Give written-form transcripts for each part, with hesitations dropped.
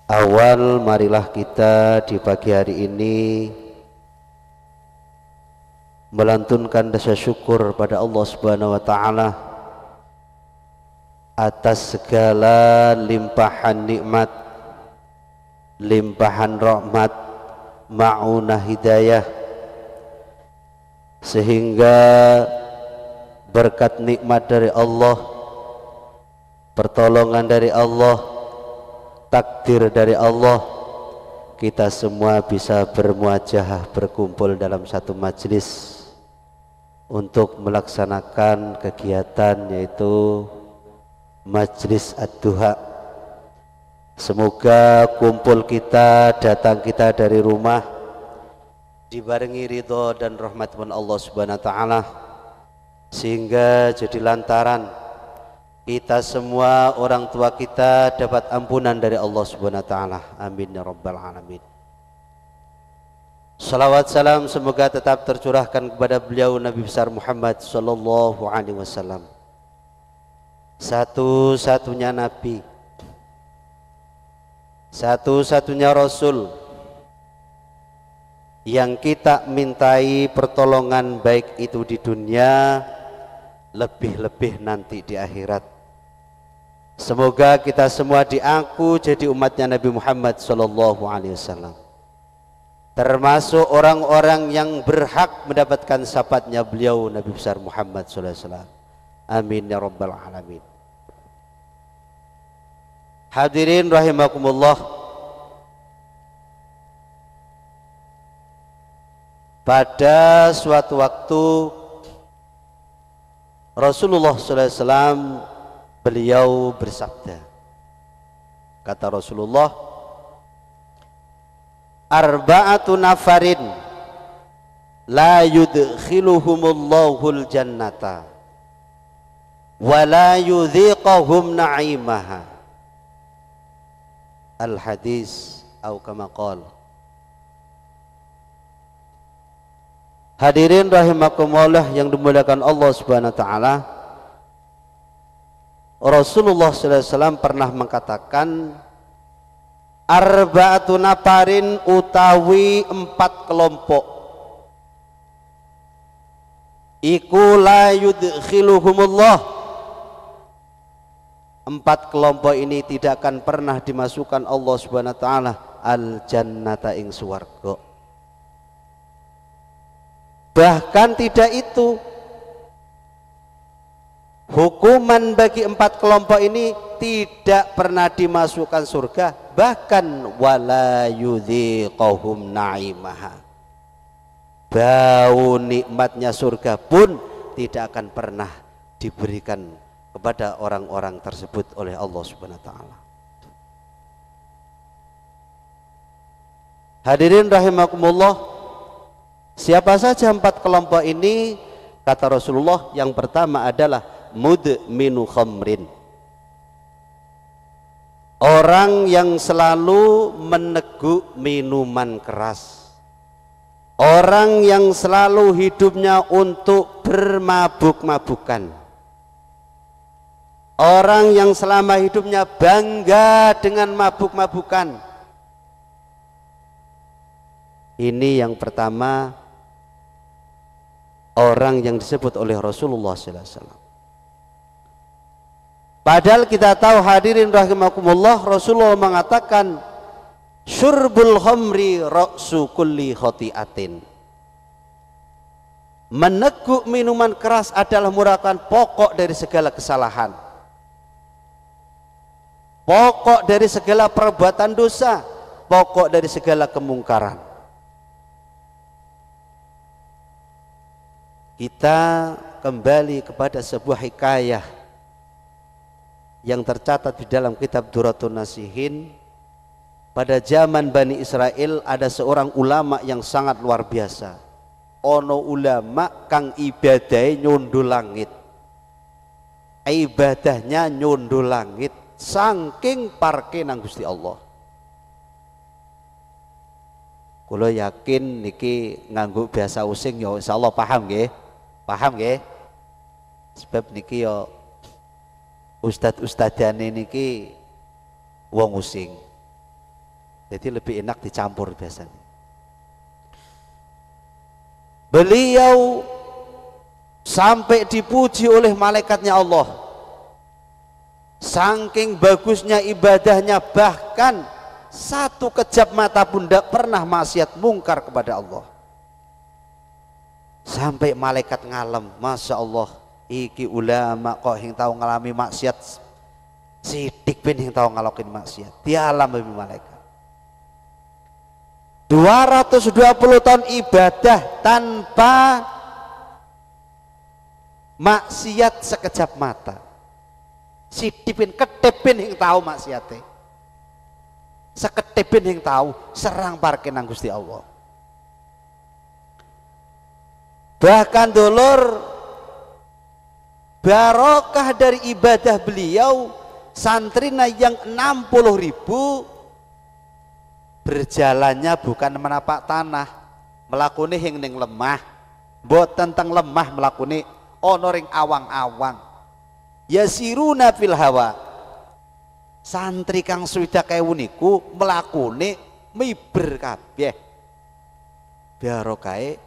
Awal marilah kita di pagi hari ini melantunkan rasa syukur pada Allah Subhanahu wa taala atas segala limpahan nikmat, limpahan rahmat, ma'unah hidayah, sehingga berkat nikmat dari Allah, pertolongan dari Allah, takdir dari Allah, kita semua bisa bermuajahah berkumpul dalam satu majelis untuk melaksanakan kegiatan yaitu Majelis Ad-Duha. Semoga kumpul kita, datang kita dari rumah dibarengi ridho dan rahmat Allah Subhanahu wa taala, sehingga jadi lantaran kita semua, orang tua kita dapat ampunan dari Allah Subhanahu wa taala. Amin ya rabbal alamin. Salawat salam semoga tetap tercurahkan kepada beliau Nabi besar Muhammad sallallahu alaihi wasallam, satu-satunya nabi, satu-satunya rasul yang kita mintai pertolongan baik itu di dunia, lebih-lebih nanti di akhirat. Semoga kita semua diaku jadi umatnya Nabi Muhammad sallallahu alaihi wasallam, termasuk orang-orang yang berhak mendapatkan syafaatnya beliau Nabi besar Muhammad sallallahu alaihi wasallam. Amin ya rabbal alamin. Hadirin rahimakumullah, pada suatu waktu Rasulullah sallallahu alaihi wasallam beliau bersabda, kata Rasulullah, arba'atu nafarin la yudkhiluhumullahul jannata wa la yudhiqahum na'imaha. Al hadis atau kama qala. Hadirin rahimakumullah yang dimuliakan Allah Subhanahu wa taala, Rasulullah sallallahu alaihi wasallam pernah mengatakan, arba'atu nafarin utawi 4 kelompok iku la yudkhiluhumullah, 4 kelompok ini tidak akan pernah dimasukkan Allah Subhanahu wa taala al jannata ing swarga. Bahkan tidak itu, hukuman bagi 4 kelompok ini tidak pernah dimasukkan surga, bahkan wala yudhiqahum na'imaha, bau nikmatnya surga pun tidak akan pernah diberikan kepada orang-orang tersebut oleh Allah Subhanahu wa taala. Hadirin rahimakumullah, siapa saja 4 kelompok ini? Kata Rasulullah, yang pertama adalah mudminu khamrin, orang yang selalu meneguk minuman keras, orang yang selalu hidupnya untuk bermabuk-mabukan, orang yang selama hidupnya bangga dengan mabuk-mabukan. Ini yang pertama, orang yang disebut oleh Rasulullah sallallahu alaihi wasallam. Padahal kita tahu, hadirin rahimakumullah, Rasulullah mengatakan syurbul khamri ra'su kulli khati'atin, meneguk minuman keras adalah merupakan pokok dari segala kesalahan, pokok dari segala perbuatan dosa, pokok dari segala kemungkaran. Kita kembali kepada sebuah hikayah yang tercatat di dalam kitab Duratun Nasihin. Pada zaman Bani Israel ada seorang ulama yang sangat luar biasa. Ono ulama kang ibadahnya nyundul langit, ibadahnya nyundul langit, saking parke nang Gusti Allah. Kula yakin niki nganggo bahasa using ya insyaallah paham nggih. Paham nggih? Sebab niki ya ustad-ustadane niki wong using. Jadi lebih enak dicampur biasanya. Beliau sampai dipuji oleh malaikatnya Allah. Saking bagusnya ibadahnya, bahkan satu kejap mata pun tidak pernah maksiat mungkar kepada Allah. Sampai malaikat ngalem, Masya Allah, iki ulama kok yang tahu ngalami maksiat sidik pun yang tahu ngalakin maksiat. Dia alam bagi malaikat. 220 tahun ibadah tanpa maksiat sekejap mata. Sidipin ketepin yang tahu maksiatnya. Seketepin yang tahu serang parkin nang Gusti Allah. Bahkan dulur, barokah dari ibadah beliau, santrina yang 60.000 berjalannya bukan menapak tanah, melakoni yang ning lemah, boten tentang lemah melakoni ono ring awang-awang. Yasiruna fil hawa. Santri kang swidak ewu niku melakoni miber kabeh. Barokahe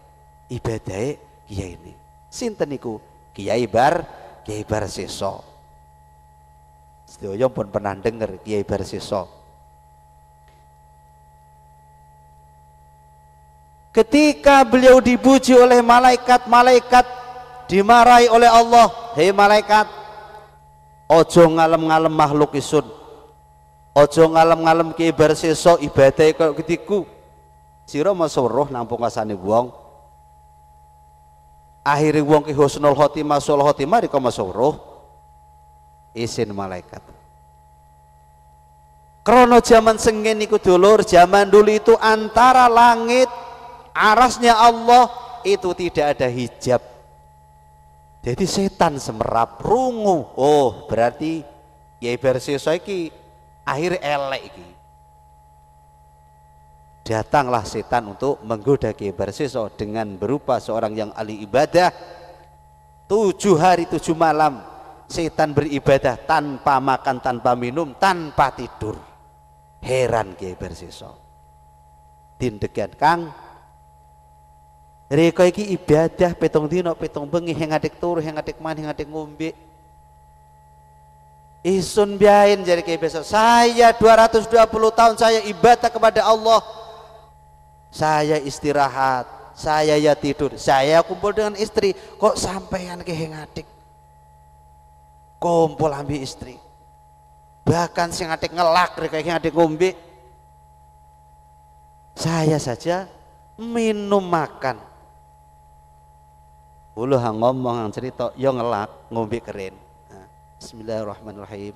ibadahe kiai ini. Sinten niku? Kiai Bar Seso. Sedaya pun pernah dengar Kiai Bar Seso. Ketika beliau dipuji oleh malaikat dimarahi oleh Allah. Hei malaikat, ojo ngalem-ngalem makhluk isun, ojo ngalem-ngalem Kiai Bar Seso ibadah kaya ketiku. Sira masawruh nampung kasane wong. Akhire wong ki husnul khotimah sul khotimah rika masawruh. Isin malaikat. Krono zaman senggen niku dulur, zaman dulu itu antara langit arasnya Allah itu tidak ada hijab. Jadi setan semerap rungu. Oh, berarti Kiai Bar Seso iki akhir elek iki. Datanglah setan untuk menggoda Kiai Bar Seso dengan berupa seorang yang ahli ibadah. 7 hari 7 malam setan beribadah tanpa makan, tanpa minum, tanpa tidur. Heran Kiai Bar Seso. Dindegan Kang, reka iki ibadah petong dino petong bengi heng adek turu heng adek man heng adek ngombe. Isun biain jari Kiai Bar Seso. Saya 220 tahun saya ibadah kepada Allah. Saya istirahat, saya ya tidur, saya kumpul dengan istri. Kok sampean ke heng adek kumpul ambil istri? Bahkan sing adek ngelak reka heng adek ngombe. Saya saja minum makan. Ulu hang ngomong hang cerita yo ngelak ngombe keren. Nah, bismillahirrahmanirrahim.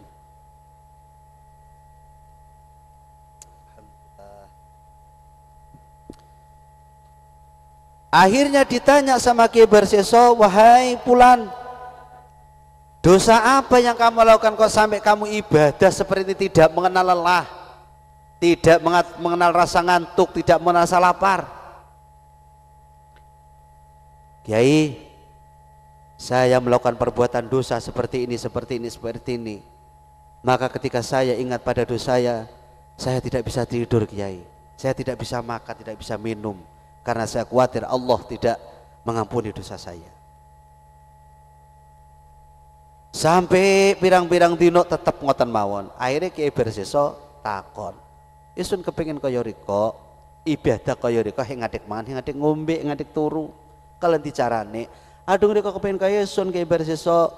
Akhirnya ditanya sama Kiai Bar Seso, wahai Pulan, dosa apa yang kamu lakukan kok sampai kamu ibadah seperti ini, tidak mengenal lelah, tidak mengenal rasa ngantuk, tidak mengenal rasa lapar? Kiai, saya melakukan perbuatan dosa seperti ini, seperti ini, seperti ini. Maka ketika saya ingat pada dosa saya tidak bisa tidur Kiai. Saya tidak bisa makan, tidak bisa minum. Karena saya khawatir Allah tidak mengampuni dosa saya. Sampai pirang-pirang dino tetap ngoten mawon. Akhirnya Kiai Bar Seso takon, isun kepengin kaya rika, ibadah kaya rika hing ngadek mangan, hing ngadek ngombe, ngadek turu. Kalian dicarane, adung rika kepengin kaya isun Kiai Bar Seso.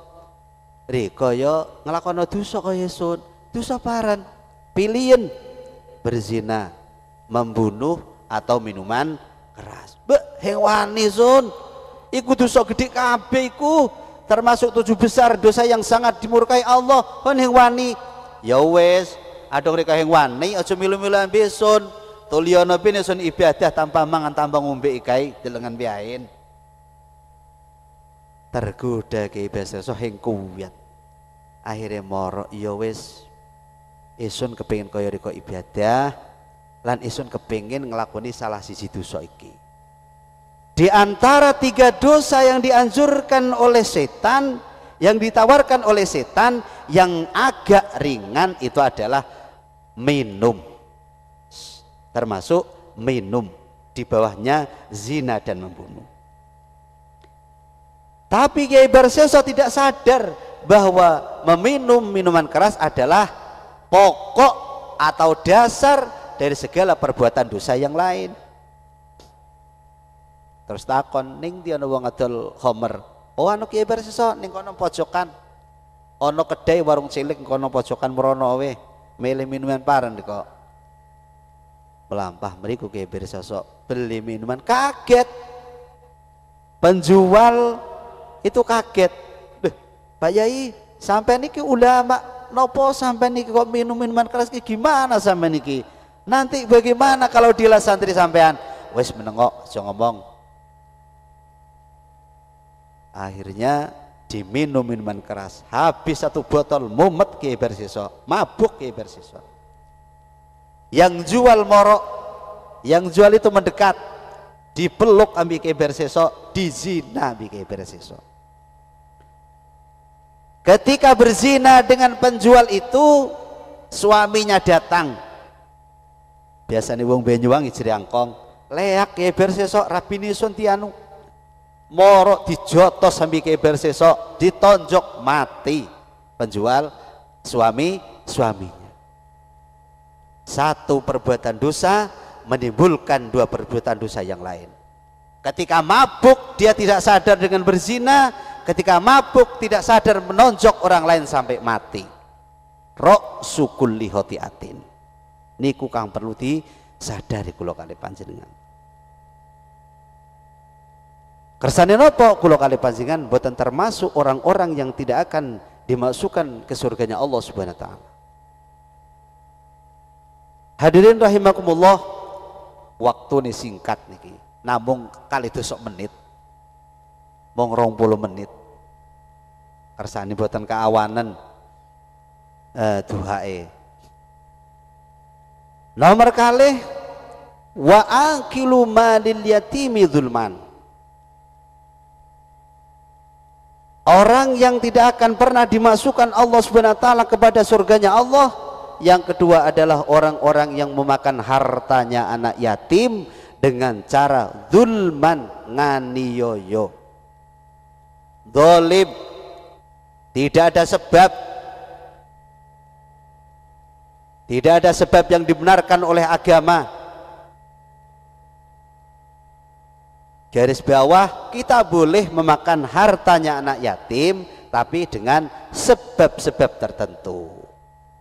Rika ya nglakono dosa kaya isun. Dosa paran, pilihan berzina, membunuh atau minuman keras. Heng wani sun, iku dosa gede kabeh iku, termasuk 7 besar dosa yang sangat dimurkai Allah. Kon heng wani, ya wes, adong reka heng wani, aja milu-milu ambe sun. Tuliono pine sun ibadah tanpa mangan tanpa ngombe ikai delengan biain. Tergoda Kiai Bar Seso heng kuwat. Akhirnya moro, ya wes, isun kepengin kaya reka ibadah, lan isun kepingin ngelakoni salah siji dosa iki. Di antara 3 dosa yang dianjurkan oleh setan, yang ditawarkan oleh setan, yang agak ringan itu adalah minum. termasuk minum, di bawahnya zina dan membunuh. Tapi Kiai Barseso tidak sadar bahwa meminum minuman keras adalah pokok atau dasar dari segala perbuatan dosa yang lain. Terus takon, ning dia wong adol khamr. Oh anu Kiai Barseso ning kono pojokan. Ono kedai warung cilik kono pojokan merono we. Milih minuman paren kok. Melampah mriku Kiai Barseso beli minuman, kaget. Penjual itu kaget. Pak Yai, sampai niki ulama nopo sampai niki kok minum minuman keras ki gimana sampai niki? Nanti bagaimana kalau dia santri sampean? Wes menengok, aja ngomong. Akhirnya diminum minuman keras, habis 1 botol, mumet Kiai Barseso, mabuk Kiai Barseso. Yang jual morok, yang jual itu mendekat, dipeluk ambil Kiai Barseso, dizina ambil Kiai Barseso. Ketika berzina dengan penjual itu, suaminya datang. Biasanya wong Banyuwangi jeriangkong, leak Kiai Barseso rabine Suntianu. Morok dijotos sambil Kiai Barseso, ditonjok mati. Penjual, suaminya. 1 perbuatan dosa menimbulkan 2 perbuatan dosa yang lain. Ketika mabuk dia tidak sadar dengan berzina, ketika mabuk tidak sadar menonjok orang lain sampai mati. Rok sukul lihoti atin. Niku kang perlu disadari kula kali panjenengan. Kersane napa kula kali panjenengan boten termasuk orang-orang yang tidak akan dimasukkan ke surganya Allah Subhanahu wa taala. Hadirin rahimakumullah, waktu ini singkat niki. Namung kali 2 menit. Mong 20 menit. Kersane boten keawanan duhae. Nomor kalih, wa akilu malil yatimi zulman. Orang yang tidak akan pernah dimasukkan Allah Subhanahu wa taala kepada surganya Allah. Yang kedua adalah orang-orang yang memakan hartanya anak yatim dengan cara zulman, nganiyoyo, zalim, tidak ada sebab yang dibenarkan oleh agama. Garis bawah, kita boleh memakan hartanya anak yatim tapi dengan sebab-sebab tertentu.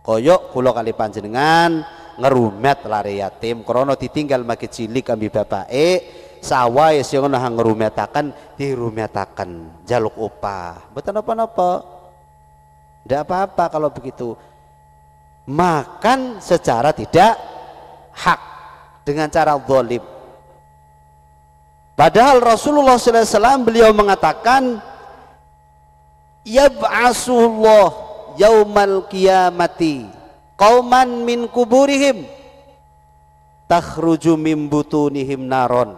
Koyok kula kali panjenengan ngerumet lare yatim krana ditinggal magi cilik ambi bapake, sawahe sing ngono ngerumetaken dirumetaken jaluk upah. Mboten napa-napa. Tidak apa-apa kalau begitu. Makan secara tidak hak dengan cara zalim. Padahal Rasulullah SAW beliau mengatakan, yab'asullah yaumal qiyamati qauman min kuburihim takhruju min butunihim naron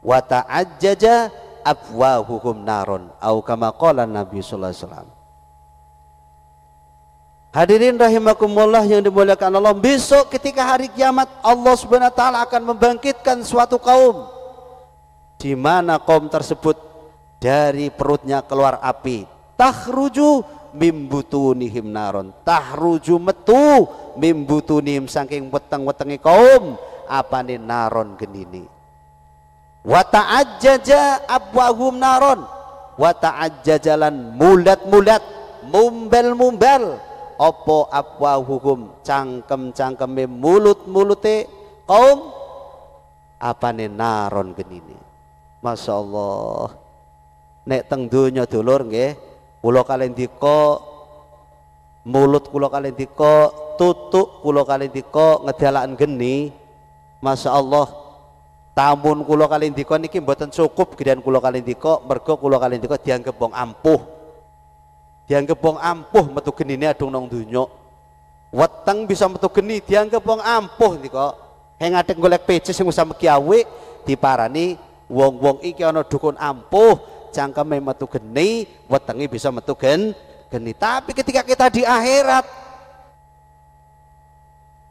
wa ta'ajjaja afwahuhum naron au kama qala Nabi sallallahu alaihi wasallam. Hadirin rahimakumullah yang dimuliakan Allah, besok ketika hari kiamat Allah Subhanahu wa taala akan membangkitkan suatu kaum di mana kaum tersebut dari perutnya keluar api. Takhruju mimbutunihim naron, tahruju metu mimbutunihim saking weteng-wetengi kaum apane naron genini. Wa ta'ajjaja abwahum naron, wa ta'ajjajalan mulat-mulat, mumbal-mumbal opo abwahuhum cangkem-cangkeme mulut-mulute kaum apane naron genini. Masya Allah, nek teng donya dulur nggih, kula kalendika mulut kula kalendika tutuk kula kalendika ngedalaken geni. Masya Allah, tamun kula kalendika niki mboten cukup gedean kula kalendika, mergo kula kalendika dianggep wong ampuh. Dianggep wong ampuh metu genine adung nang donya. Weteng bisa metu geni dianggep wong ampuh nika. Heng ngadeg golek PC sing usah megi awik diparani wong-wong iki ana dukun ampuh, cangkeme metu geni, wetenge bisa metu geni. Tapi ketika kita di akhirat,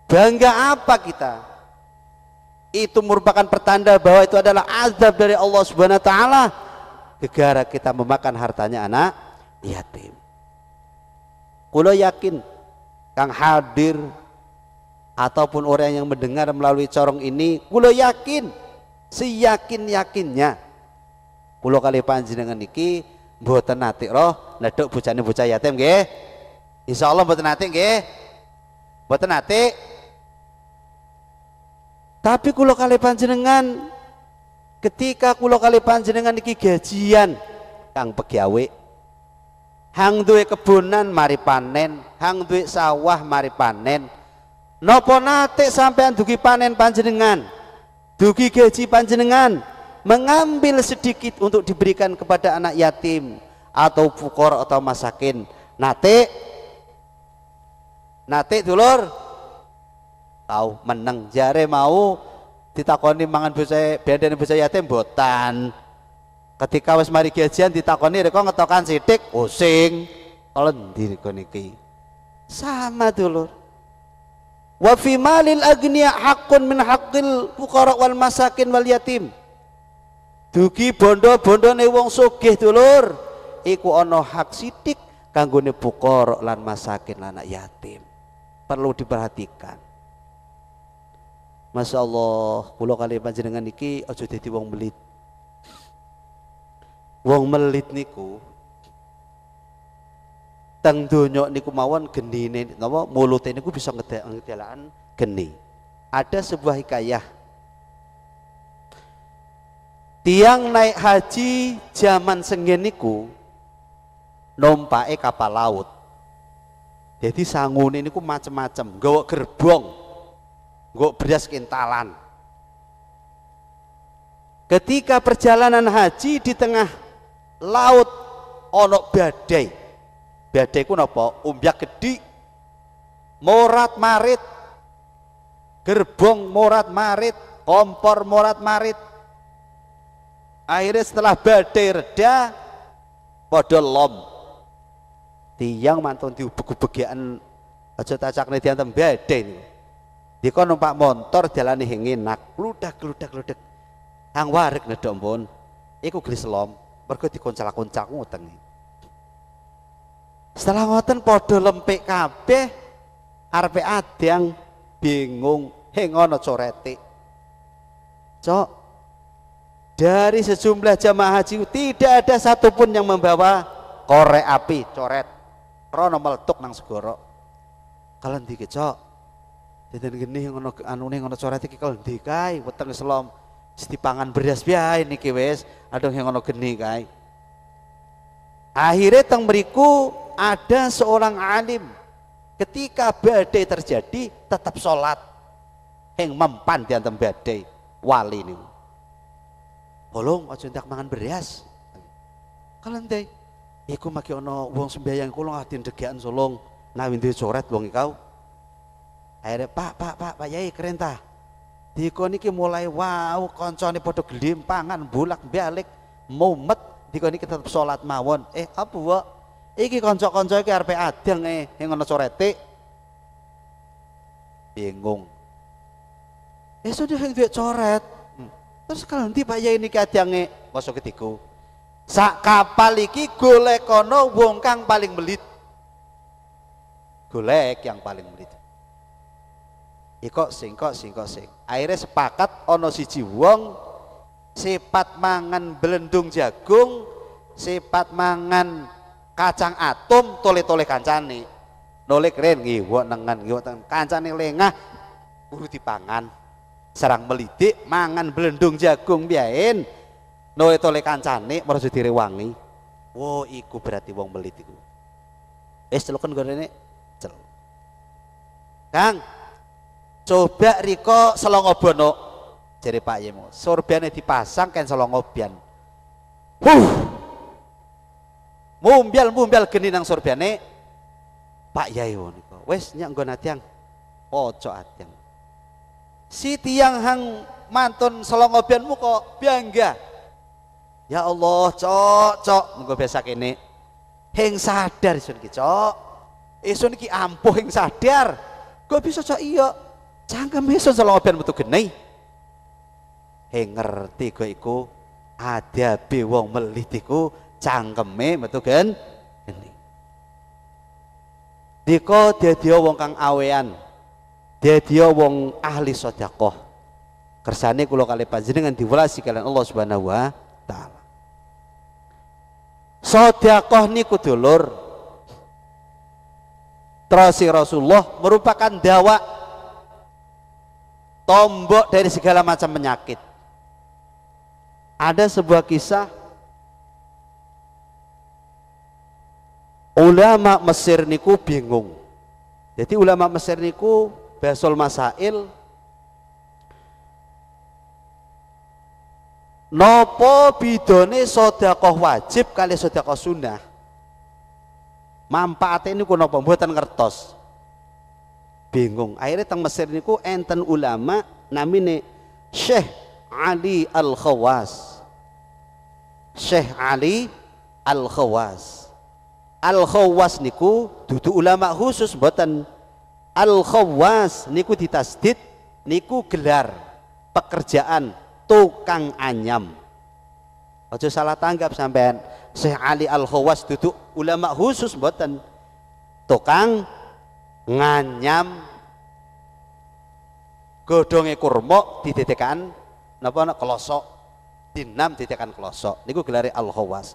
bangga apa kita? Itu merupakan pertanda bahwa itu adalah azab dari Allah Subhanahu wa taala gara kita memakan hartanya anak yatim. Kulo yakin kang hadir ataupun orang yang mendengar melalui corong ini, kulo yakin seyakin-yakinnya kulo kali panjenengan iki mboten nate roh nedhok bojane bocah yatim nggih. Insyaallah mboten nate nggih. Mboten nate. Tapi kulo kali panjenengan ketika kulo kali panjenengan iki gajian kang pegawe, hang duwe kebunan mari panen, hang duwe sawah mari panen, nopo nate sampean dugi panen panjenengan, dugi gaji panjenengan, mengambil sedikit untuk diberikan kepada anak yatim atau fukor atau masakin, nate dulur tahu meneng jare mau ditakoni mangan bocah bendene bocah yatim botan. Ketika wis mari gajian ditakoni rek ngetokan sithik using endi rek niki. Sama dulur. Wa fi malil agniya haqqun min haqqil fuqara wal masakin wal yatim. Dugi bondo-bondone wong sugih dulur iku ana hak sithik kanggone fuqara lan masakin lan anak yatim. Perlu diperhatikan. Masya Allah, kula kali panjenengan niki aja dadi wong melit. Wong melit niku teng donya niku mawon genine napa mulute niku bisa ngedalakan geni. Ada sebuah hikayah. Tiang naik haji zaman senggen niku nompake kapal laut. Jadi sangune niku macem-macem, nggawa gerbong, nggawa beras kintalan. Ketika perjalanan haji di tengah laut ono badai. Badai ku napa? Umbyak gedhi, morat marit, gerbong morat marit, kompor morat marit. Akhirnya setelah badai reda, padha lom. Tiang mantun diubeg-ubegian aja tacakne diantem badai niku. Dikon numpak motor dalane enak, gludak-gludak. Hang warik nedhok mpun. Iku glis selom, mergo dikoncak-koncak ngoten. Setelah ngoten padha lempik kabeh, arepe adang bingung, heng ana corete. Cok, dari sejumlah jamaah haji tidak ada satupun yang membawa korek api, coret. Rono meletuk nang segara. Kalen ndi cok? Deden geni ngono anune ngono coret iki kalen ndi kae weteng selom. Dipangan beras biae niki wis, aduh yang ngono geni kae. Akhirnya teng mriku ada seorang alim ketika badai terjadi tetap sholat yang mempan di antem badai wali niku. Tolong aja ndak mangan beras. Kalen ndi? Iku maki ana wong sembayang kula ngadin degekan solong nawi duwe coret wong ikau. Akhirnya Pak Yai keren ta. Dikon iki mulai wow koncone padha gelim pangan bolak-balik mumet dikon iki tetep salat mawon. Apa wae? Iki kanca-kanca iki arepe adang sing ana corete. Bingung. Sudah yang duwe coret. Terus kalau nanti Pak Yai niki adange masa ketiku. Sak kapal iki golek kono wong kang paling melit. Golek yang paling melit. Kok sing. Akhirnya sepakat ono siji wong sifat mangan belendung jagung, sifat mangan kacang atom, tole-tole kancane. Noleh keren ngiwok nengan kancane lengah buru dipangan. Serang melidik mangan belendung jagung biain. Nole-tole kancane merasa direwangi. Wo iku berarti wong melit iku. Celukan gorene cel. Kang coba riko selongobono jari Pak Yemo sorbiane dipasang kan selongobian mumbial geni nang sorbiane Pak Yai niko wes nyak nggon atiang ojo atiang si tiang hang mantun selongobianmu kok bangga ya Allah cok mengko biasa kene heng sadar isun ki cok isun ki ampuh heng sadar kok bisa cok iya cangkem isun selongobian metu genei ngerti kok iku adabe wong melit iku cangkeme metu gen geni. Dika dadi wong kang awean, dadi wong ahli sedekah. Kersane kula kali panjenengan diwelasi kalian Allah Subhanahu wa taala. Sedekah niku dulur terus Rasulullah merupakan dawa tombok dari segala macam penyakit. Ada sebuah kisah ulama Mesir niku bingung. Jadi ulama Mesir niku basul masail nopo bidone sedekah wajib kali sedekah sunnah. Manfaatnya niku napa mboten ngertos. Bingung. Akhirnya teng Mesir niku enten ulama namine Syekh Ali Al-Khawas. Syekh Ali Al-Khawas. Al-Khawas niku dudu ulama khusus mboten. Al-Khawas niku ditasdid niku gelar pekerjaan tukang anyam. Aja salah tanggap sampean. Syekh Ali Al-Khawas duduk ulama khusus mboten. Tukang nganyam godhonge kurma diditekan napa klosok, dinam ditekan klosok. Niku gelare Al-Khawas.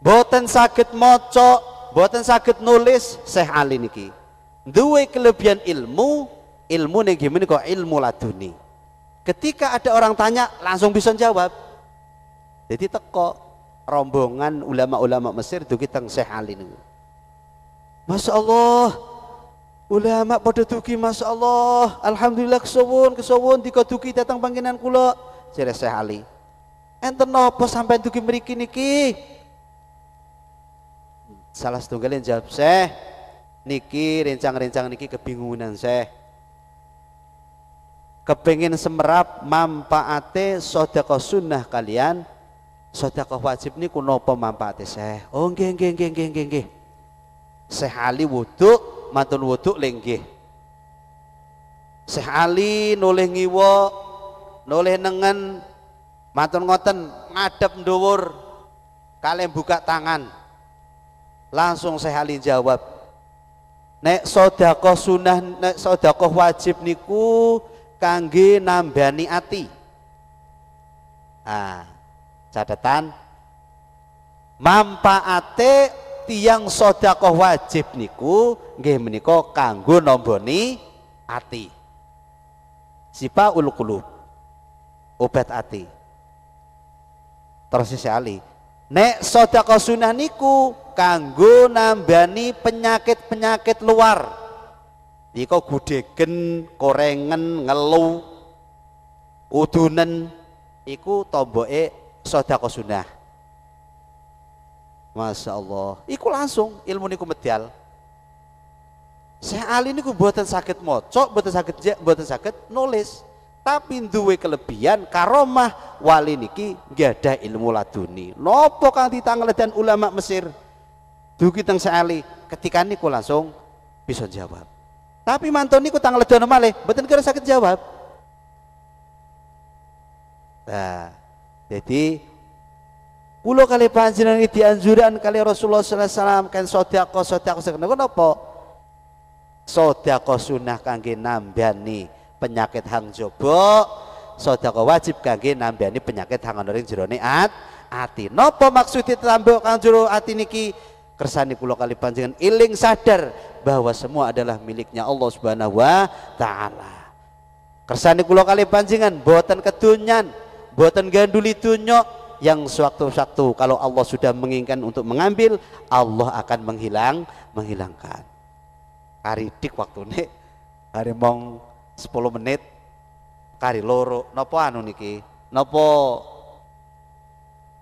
Mboten saged maca, mboten saged nulis Syekh Ali niki. Duwe kelebihan ilmu ning menika ilmu laduni. Ketika ada orang tanya langsung bisa jawab. Jadi teko rombongan ulama-ulama Mesir dugi teng Syekh Ali niku. Masya Allah, ulama pada dugi, Masya Allah, alhamdulillah kesuwun dikodugi datang panggilan kula. Jere Syekh Ali, enten napa sampai dugi mriki niki? Salah setunggalin jawab, Syekh niki rencang-rencang niki kebingungan Syekh. Kepengin semerap manfaate sedekah sunnah kalian sedekah wajib niku napa manfaate Syekh? Oh nggih. Syekh Ali wudu, mantun wudu lenggih. Syekh Ali noleh ngiwa, noleh nengen, mantun ngoten ngadep dhuwur, kalih buka tangan. Langsung Syekh Ali jawab, nek sedekah sunnah, nek sedekah wajib niku kangge nambani ati. Catatan manfaate tiyang sedekah wajib niku nggih menika kanggo nomboni ati. Sifaul qulub, obat ati. Terus Syekh Ali, nek sedekah sunnah niku kanggo nambani penyakit-penyakit luar. Iko gudegen, korengen, ngelu, udunen, iku tomboke sedekah sunnah. Masya Allah, iku langsung ilmu niku medal. Syekh Ali niku mboten saged maca, mboten saged nulis, tapi duwe kelebihan karomah wali niki gadah ilmu laduni. Napa kang ditangledan ulama Mesir? Dugi teng Syekh Ali, ketika niku langsung bisa jawab. Tapi mantun niku tangledan malih, mboten kira saged jawab. Nah, jadi kula kali panjenengan dianjuran kali Rasulullah sallallahu alaihi wasallam kan sedekah napa? Sedekah sunnah kangge nambani penyakit hang jaba, sedekah wajib kangge nambani penyakit hang ana ing jerone ati. Napa maksudnya tambah kang jero ati niki? Kersane kula kali panjenengan iling sadar bahwa semua adalah miliknya Allah Subhanahu wa taala. Kersane kula kali panjenengan boten kedunyan, boten ganduli dunya, yang sewaktu-waktu kalau Allah sudah menginginkan untuk mengambil, Allah akan menghilangkan. Karidik waktune hari mong 10 menit kari loro napa anu niki? Napa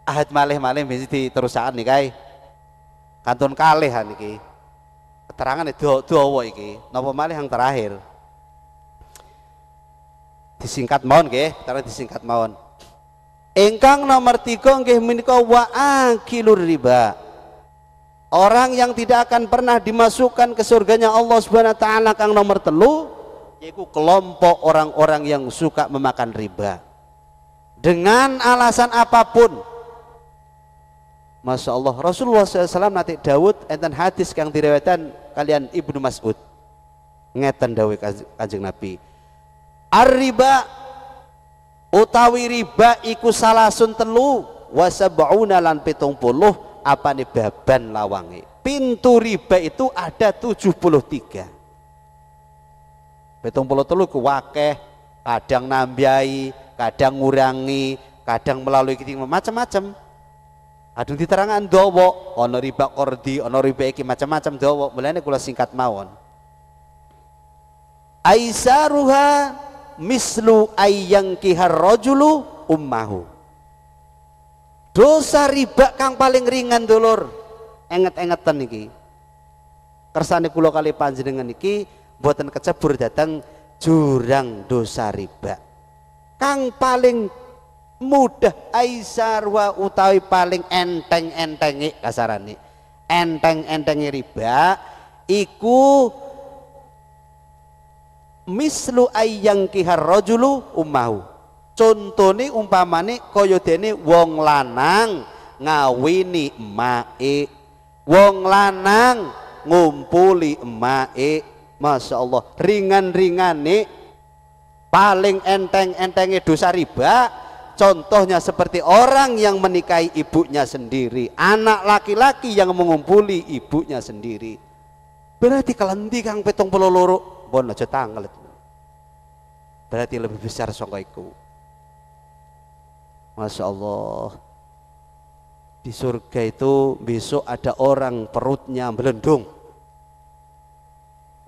ahad malih-malih mesti diterusaken nih kae. Kantun kalih niki. Keterangan dawa iki. Napa malih yang terakhir? Disingkat mawon nggih, taruh disingkat mawon. Ingkang nomor 3 nggih menika wa akilur riba. Orang yang tidak akan pernah dimasukkan ke surganya Allah Subhanahu wa taala kang nomor 3 yaitu kelompok orang-orang yang suka memakan riba. dengan alasan apapun. Masya Allah, Rasulullah SAW nanti Dawud enten hadis yang diriwayatkan kalian Ibnu Mas'ud ngeten dawuh Kanjeng Nabi, ar-riba utawi riba iku salasun telu wa sab'una lan 70 apane baban lawange. Pintu riba itu ada 73. 73 ku wakeh, kadang nambiai, kadang ngurangi, kadang melalui macam-macam. Adung diterangan dawa, ana riba kordi, ana riba iki macam-macam dawa. Mulane kula singkat mawon. Aisaruha mislu ayyangkihar rajulu ummahu. Dosa riba kang paling ringan dulur. Enget-engetan iki. Kersane kula kali panjenengan iki mboten kecebur datang jurang dosa riba. Kang paling mudah aisar wa utawi paling enteng-entengi kasarane enteng-entengi riba iku mislu ayyang kihar rajulu ummahu. Contone umpamane kaya dene wong lanang ngawini emake, wong lanang ngumpuli emake. Masya Allah, ringan-ringane paling enteng-entengi dosa riba. Contohnya seperti orang yang menikahi ibunya sendiri, anak laki-laki yang mengumpuli ibunya sendiri. Berarti kalendi kang 72 bon aja tanggal itu. Berarti lebih besar saka iku. Masya Allah, di surga itu besok ada orang perutnya melendung,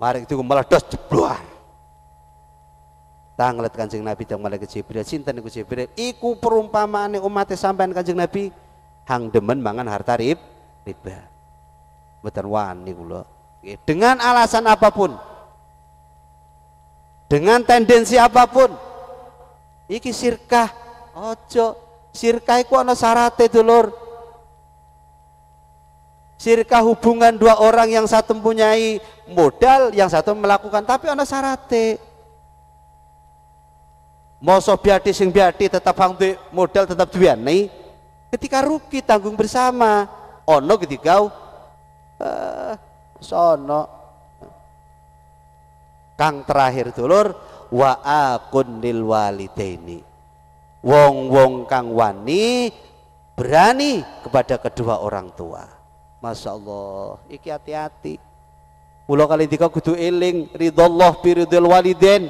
mari itu meledos jebluar. Tanglet Kanjeng Nabi dan malaikat Jibril, sinten niku Jibril? Iku perumpamaane umat sampean Kanjeng Nabi hang demen mangan harta riba. Mboten wani kula. Dengan alasan apapun, dengan tendensi apapun, iki sirkah. Ojo, sirkah iku ana syarate dulur. Sirkah hubungan dua orang yang satu mempunyai modal, yang satu melakukan, tapi ana syarate. Mosok biati sing biati tetap hang modal tetap duweni, ketika rugi tanggung bersama. Ono ketika sono kang terakhir dulur wa akun lil walidaini, wong-wong kang wani berani kepada kedua orang tua. Masya Allah, iki hati-hati. Kula kali dika kudu eling ridallah bi ridil walidain.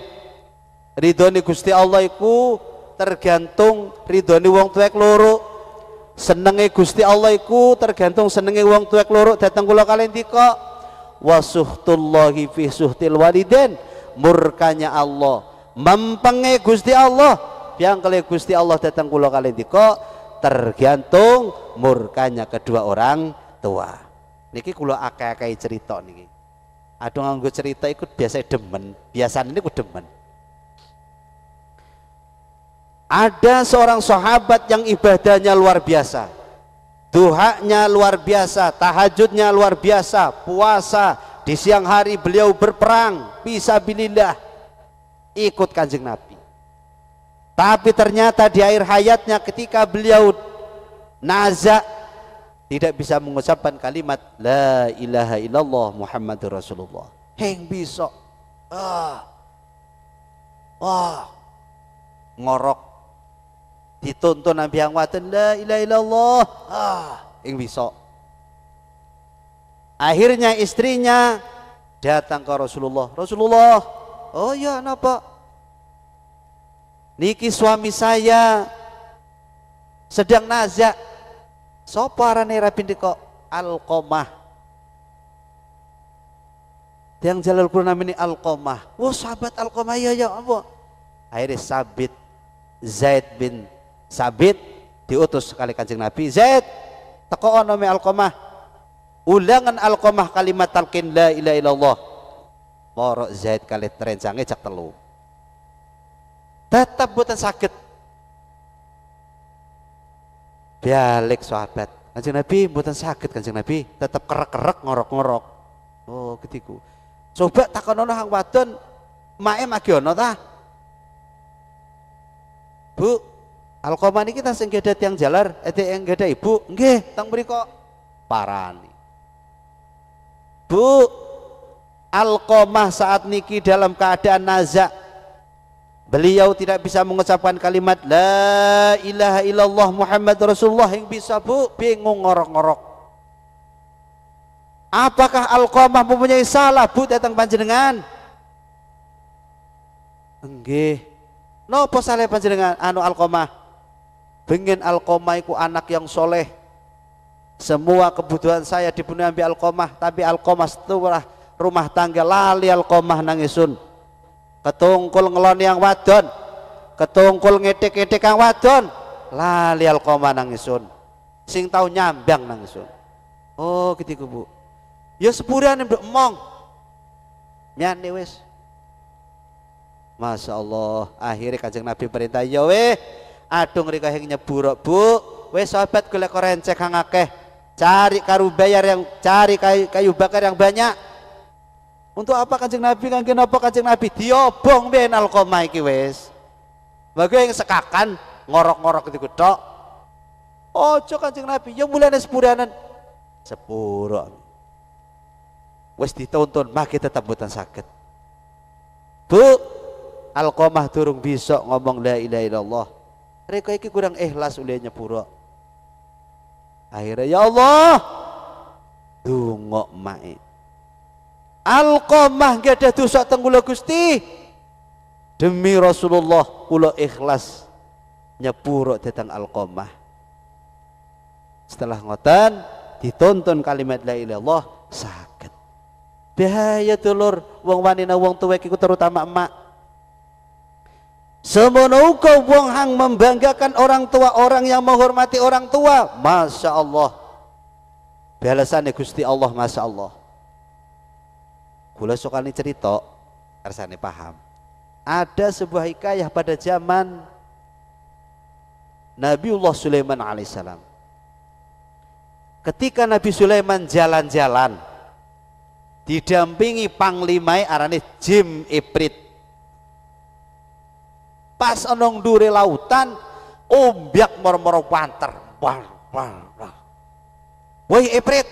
Ridhone Gusti Allah iku tergantung ridhone wong tuwek loro. Senenge Gusti Allah iku tergantung senenge wong tuwek loro. Dateng kula kalian dika wasuhtullahi fi suhtil walidain, murkanya Allah, mempenge Gusti Allah, piangkele Gusti Allah dateng kula kalian dika tergantung murkanya kedua orang tua. Niki kula akeh-akeh cerita niki. Aduh nganggo cerita ikut biasa demen, biasane niku demen. Ada seorang sahabat yang ibadahnya luar biasa, duhanya luar biasa, tahajudnya luar biasa, puasa, di siang hari beliau berperang fisabilillah, ikut Kanjeng Nabi. Tapi ternyata di akhir hayatnya ketika beliau nazak, tidak bisa mengucapkan kalimat la ilaha illallah Muhammadur Rasulullah. Heng bisa ngorok dituntun Nabi yang waten la ilaha illallah ing bisa. Akhirnya istrinya datang ke Rasulullah. Rasulullah, oh ya napa? Niki suami saya sedang nazak. Sapa arane rabi kok Alqamah. Yang jalal kula namine Alqamah. Wah sahabat Alqamah ya apa? Akhirnya Sabit Zaid bin Sabit diutus sekali Kanjeng Nabi, Zaid teko ana me Alqamah, ulangan Alqamah kalimat talqin la ilaha illallah. Moro Zaid kali terencange cak telu tetap boten saged. Balik sahabat Kanjeng Nabi boten saged, Kanjeng Nabi tetap kerek-kerek ngorok-ngorok. Oh ketiku coba takonono hang wadon mae magi ana ta Bu, Alqamah niki tas sing gadah tiyang jalar, yang gadah ibu, nggih, teng mriku parani. Bu, Alqamah saat niki dalam keadaan naza. Beliau tidak bisa mengucapkan kalimat la ilaha illallah Muhammad Rasulullah yang bisa, Bu, bingung ngorok-ngorok. Apakah Alqamah mempunyai salah, Bu, datang panjenengan? Nggih. Napa saleh panjenengan? Anu Alqamah, pengen Alqamah iku anak yang soleh. Semua kebutuhan saya dipenuhi ambil Alqamah, tapi Alqamah setelah rumah tangga lali Alqamah nangisun. Ketungkul ngeloni yang wadon, ketungkul ngetik-ngetik kang wadon, lali Alqamah nangisun. Sing tau nyambang nangisun. Oh, gitu Bu. Ya sepurane mbok emong. Nyane wis. Masya Allah, akhirnya Kanjeng Nabi perintah, ya weh, adung rika yang nyebur, Bu, weh sahabat golek korencek kang akeh, cari kayu bakar yang banyak. Untuk apa Kanjeng Nabi? Kangge napa Kanjeng Nabi? Diobong ben Alqamah iki wis. Bagi yang sekakan ngorok-ngorok itu tok. Ojo Kanjeng Nabi, ya mulane sepuranan. Sepuro. Wis dituntun, maki tetap mboten saged. Bu, Alqamah durung bisa ngomong la ilaha illallah. Reka iki kurang ikhlas ulih nyepuro. Akhirnya ya Allah, dungok mae. Alqamah gak ada dosa teng kula Gusti. Demi Rasulullah kula ikhlas nyepuro datang Alqamah. Setelah ngoten dituntun kalimat la ilaha illallah saged. Bahaya dulur wong wanita wong tuwek iku terutama emak. Semono uga wong hang membanggakan orang tua, orang yang menghormati orang tua. Masya Allah. Balasannya Gusti Allah, Masya Allah. Kula sukani cerita, kersane paham. Ada sebuah hikayah pada zaman Nabiullah Sulaiman alaihissalam. Ketika Nabi Sulaiman jalan-jalan, didampingi panglimai arane Jim Iprit. Pas onong dure lautan, ombyak moro-moro panter. Woi Iprit,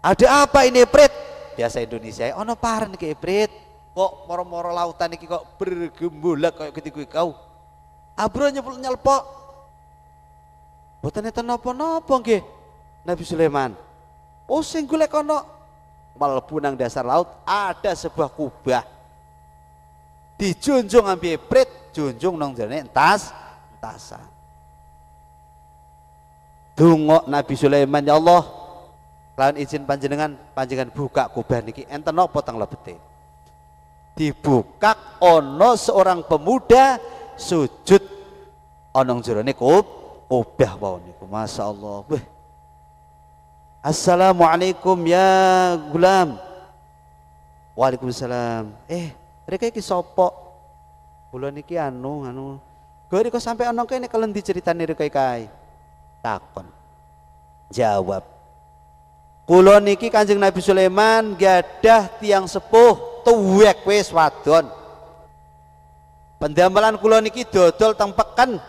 ada apa ini Iprit? Biasa Indonesia, ono paren ke Iprit. Kok moro-moro lautan iki kok bergembulak kayak ketika kau. Abro nyelpok. Boten enten napa-napa nggih Nabi Sulaiman. Oh sing golek ono mlebu nang dasar laut ada sebuah kubah. Dijunjung ambil Iprit, junjung nang jane tasan. Dungok Nabi Sulaiman, ya Allah, lawan izin panjenengan buka kubah niki enten napa teng lebete. Dibuka ono seorang pemuda sujud onong jerone kubah wau niku. Masya Allah. Weh. Assalamualaikum ya gulam. Waalaikumsalam. Mereka iki sapa? Kula niki anu. Gori kok sampai ana kene kelen diceritani rek kae. Takon. Jawab. Kula niki Kanjeng Nabi Sulaiman gadah tiang sepuh tuwek wis wadon. Pendamelan kula niki dodol teng peken.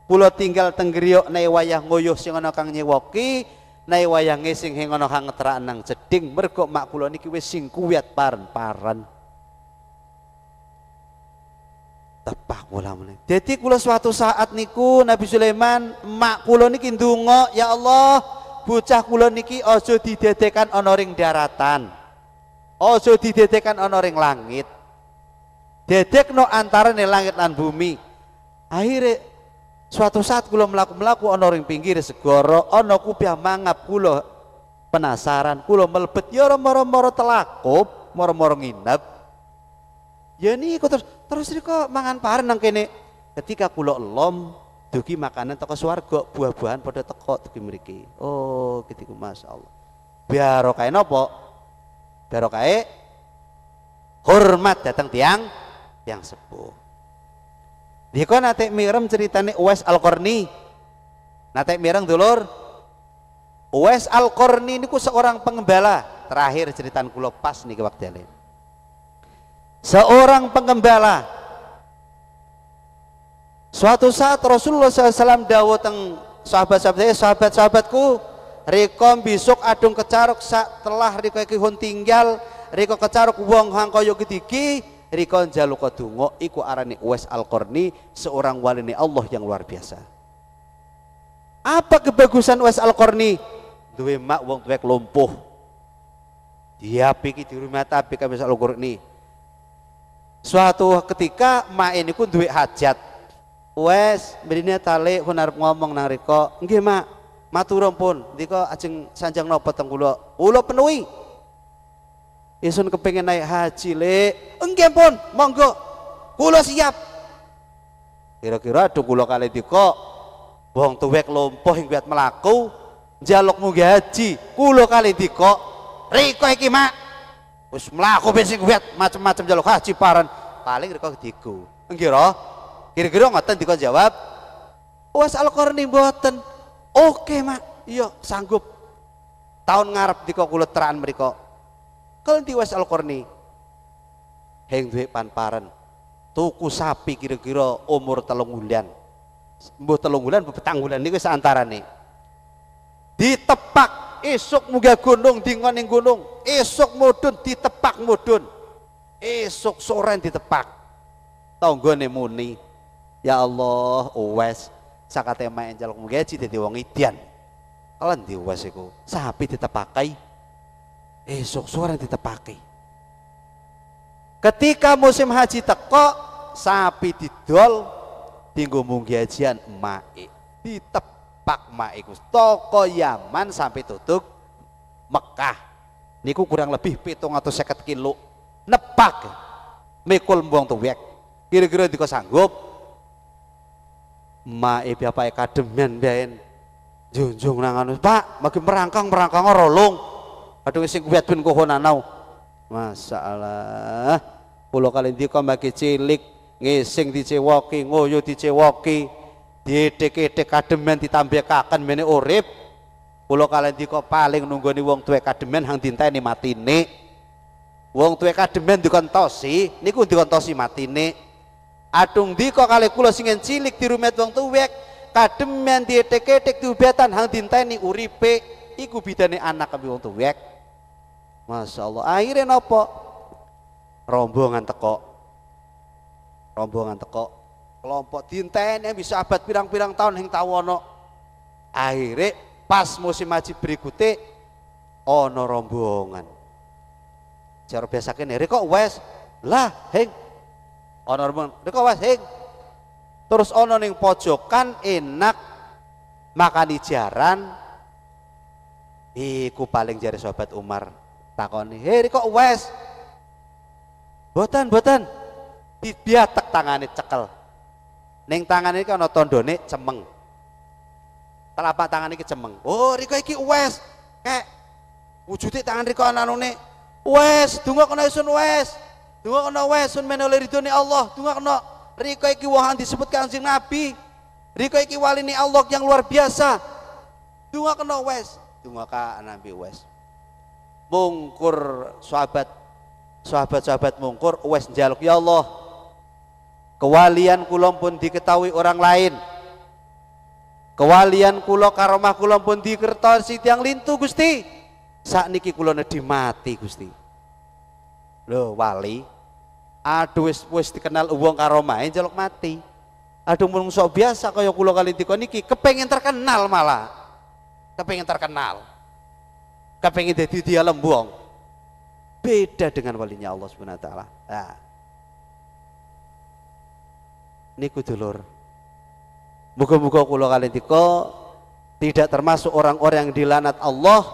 Kula tinggal teng griya nek wayah nguyuh sing ana kang nyewoki, nek wayah ngising sing ana kang ngetrak nang jeding, mergo mak kula niki wis sing kuwat paren-paren. Tepak kula meneh. Dadi kula suatu saat niku Nabi Sulaiman, mak kula niki ndonga, ya Allah, bocah kula niki aja didedekan ana ring daratan. Aja didedekan ana ring langit. Dedekno antarane langit lan bumi. Akhire suatu saat kula mlaku-mlaku ana ring pinggir segara, ana kubah mangap, kula penasaran, kula mlebet ya moro-moro telakup, moro-moro nginep. Ya niku terus riko mangan paren nang kene. Ketika kula elom dugi makanan teko swarga, buah-buahan pada teko dugi mriki. Oh, gitu masyaallah. Barokah napa? Barokah hormat datang tiang sepuh. Diko nate mirem ceritane Uwais Al-Qarni. Nate mireng dulur. Uwais Al-Qarni niku seorang pengembala. Terakhir ceritaan kula pas niki waktune. Seorang pengembala Suatu saat Rasulullah SAW dawuh teng sahabat-sahabatku, riko besok adung kecaruk setelah riko iki hun tinggal, riko kecaruk wong hang kaya gediki, riko njaluk donga iku arane Uwais Al-Qarni, seorang wali Allah yang luar biasa. Apa kebagusan Uwais Al-Qarni? Duwe mak wong tuwek lumpuh. Dia pikir di rumah tapi Uwais Al-Qarni. Suatu ketika mak ini ku duwe hajat. Wes, berinya tali pun arep ngomong nang riko, nggih mak, matur pun, diko ajeng sanjang napa teng kula penuhi. Isun kepengin naik haji le, nggih pun, monggo, kula siap. Kira-kira adu kula kali diko, wong tuwek lumpuh ing kuat melaku, njaluk munggah haji, kula kali diko, riko iki mak, wis melaku bensin kuat macam-macam njaluk haji paran, paling riko diko, nggih roh. Kira-kira ngoten dikon jawab, Uwais Al-Qarni mboten. Oke mak, iya sanggup. Tahun ngarep diko kula teraan mriko. Kalih Uwais Al-Qarni heng duwe panparan, tuku sapi kira-kira umur 3 bulan. Mbuh 3 bulan, mbuh 4 bulan niku saantarane. Ditepak esuk munggah gunung, dingon ning gunung. Esuk mudhun ditepak mudhun. Esuk sore ditepak. Tanggane muni, ya Allah, Uwais sakate mak njaluk munggah haji dadi wong idian. Kalen di Uwais iku sapi ditepakai, esuk sore ditepaki. Ketika musim haji teko, sapi didol dinggo munggah hajian mae. Ditepak mae iku toko Yaman sampai tutup Mekah. Niku kurang lebih 750 kilo. Nepak mikul mbuang tuwek. Kira-kira diko sanggup. Mae bapake kademen ben junjung nang anu, Pak, magi merangkang rolong. Aduh sing kuwat ben kohonanau. Masalah. Kula kali ndika magi cilik, ngising dicewoki, ngoyo dicewoki, diedhek-edhek kademen ditambekaken mene urip. Kula kali ndika paling nunggoni wong tuwek kademen hang dinteni matine. Wong tuwek kademen dikontosi, niku dikontosi matine. Adung diko kali kula sing cilik di rumet wong tuwek kademen dietek-etek diubatan hang dinteni uripe iku bidane anak kami wong tuwek. Masya Allah, akhirnya nopo rombongan teko kelompok dinteni bisa abad pirang-pirang tahun hing tawono. Akhirnya pas musim haji berikutnya ono rombongan cara biasa kene riko Uwais lah heng ono rombongan riko Uwais heng. Terus ono ning pojokan enak makan jaran iku paling jare sahabat Umar takoni, "Hei riko Uwais." Boten dibiatek tangane cekel. Ning tangane iki ana tandane cemeng. Telapak tangan iki cemeng. Oh, riko iki Uwais. Kek wujude tangan riko anane. Uwais, dongakno sun Uwais. Dongakno Uwais sun menoleh ridhone Allah. Dongakno riko iki wong disebut Kanjeng Nabi. Riko iki waline Allah yang luar biasa. Dongakno Uwais. Dongaka Nabi Uwais. Mungkur sahabat mungkur Uwais njaluk, ya Allah, kewalian kula pun diketahui orang lain, kewalian kula karomah kula pun dikertosi tiang lintu Gusti, sakniki kula nedhi mati Gusti. Lho wali aduh wis dikenal wong karomahe njaluk mati. Aduh menungso biasa kaya kula kali dikon niki kepengin terkenal, malah kepengin terkenal, kepengin dadi dia lembong. Beda dengan walinya Allah Subhanahu wa taala. Nah, niku dulur. Muga-muga kula kalian dika tidak termasuk orang-orang yang dilaknat Allah,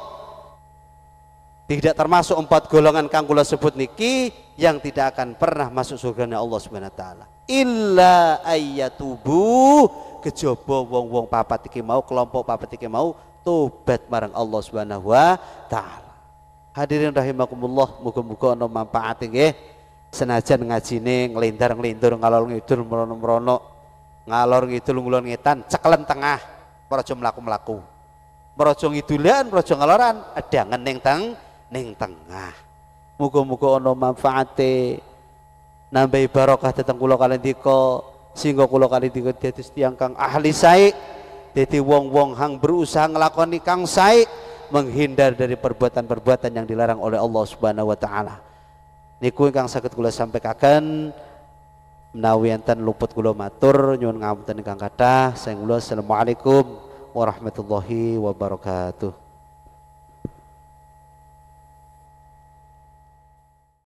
tidak termasuk 4 golongan kang kula sebut niki yang tidak akan pernah masuk surganya Allah Subhanahu wa taala. Illa ayyatubu, kejaba wong-wong papat iki mau, kelompok papat iki mau tobat marang Allah Subhanahu wa taala. Hadirin rahimakumullah, muga-muga ana manfaate nggih. Senajan ngajine nglendar-nglindur ngalor ngidul merono-merono, ngalor ngidul ngulon ngetan, cekelen tengah, praja mlaku-mlaku. Praja ngidulan, praja ngaloran, adangen ning tengah. Muga-muga ana manfaate, nambahi barokah dhateng kula kaliyan dika. sehingga kula kali dados tiyang kang ahli sae, dadi wong-wong hang berusaha nglakoni kang sae, menghindar dari perbuatan-perbuatan yang dilarang oleh Allah Subhanahu wa taala. Niku ingkang saged kula sampaikan. Menawi enten luput kula matur nyuwun ngapunten ingkang kathah. Assalamualaikum warahmatullahi wabarakatuh.